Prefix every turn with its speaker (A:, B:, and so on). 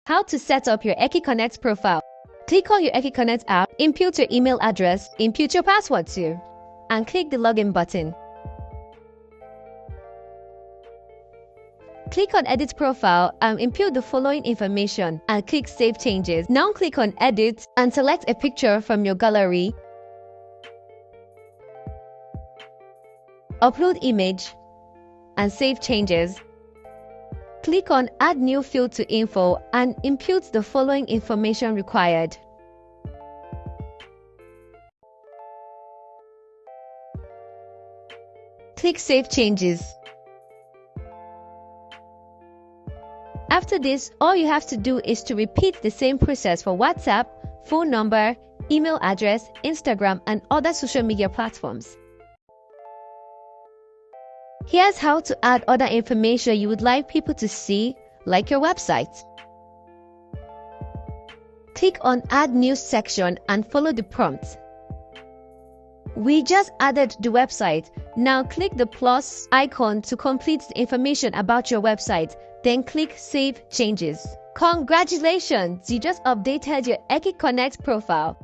A: How to set up your EKI Co-Net profile. Click on your EKI Co-Net app, input your email address, input your password too, and click the login button. Click on Edit Profile and input the following information and click Save Changes. Now click on Edit and select a picture from your gallery. Upload image and save changes. Click on Add New Field to Info and input the following information required. Click Save Changes. After this, all you have to do is to repeat the same process for WhatsApp, phone number, email address, Instagram, and other social media platforms. Here's how to add other information you would like people to see, like your website. Click on Add New section and follow the prompt. We just added the website. Now click the plus icon to complete the information about your website. Then click Save Changes. Congratulations! You just updated your EKI Co-Net profile.